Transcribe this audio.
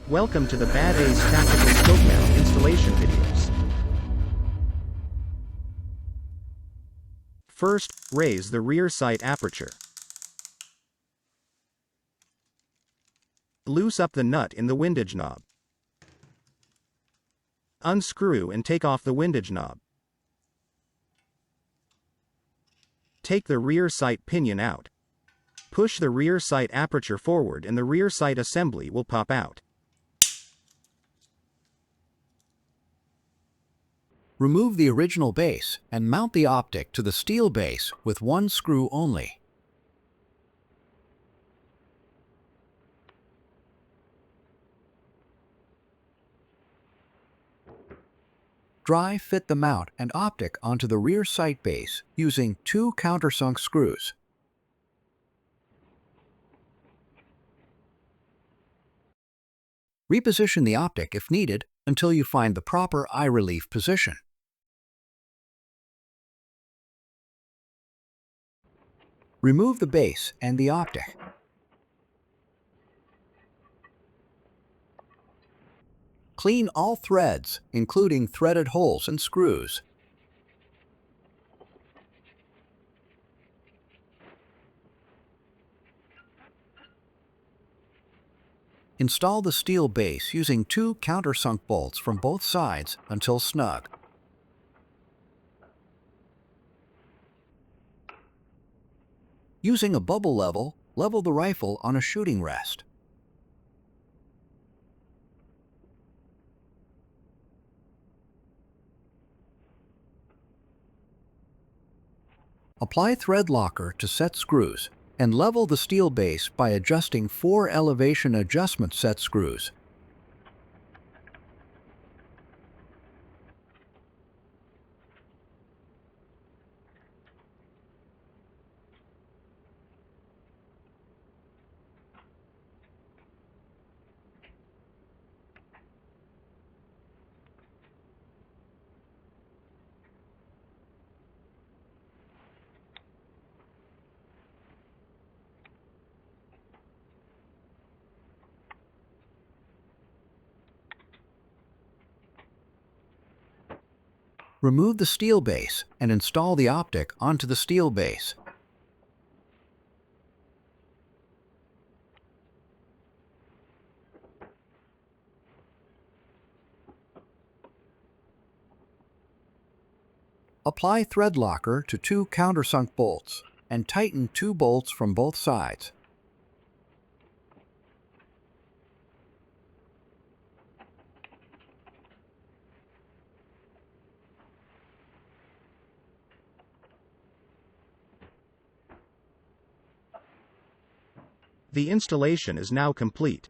Welcome to the BadAce Tactical Scope Mount installation videos. First, raise the rear sight aperture. Loose up the nut in the windage knob. Unscrew and take off the windage knob. Take the rear sight pinion out. Push the rear sight aperture forward and the rear sight assembly will pop out. Remove the original base and mount the optic to the steel base with one screw only. Dry fit the mount and optic onto the rear sight base using 2 countersunk screws. Reposition the optic if needed until you find the proper eye relief position. Remove the base and the optic. Clean all threads, including threaded holes and screws. Install the steel base using 2 countersunk bolts from both sides until snug. Using a bubble level, level the rifle on a shooting rest. Apply thread locker to set screws and level the steel base by adjusting 4 elevation adjustment set screws. Remove the steel base and install the optic onto the steel base. Apply thread locker to 2 countersunk bolts and tighten 2 bolts from both sides. The installation is now complete.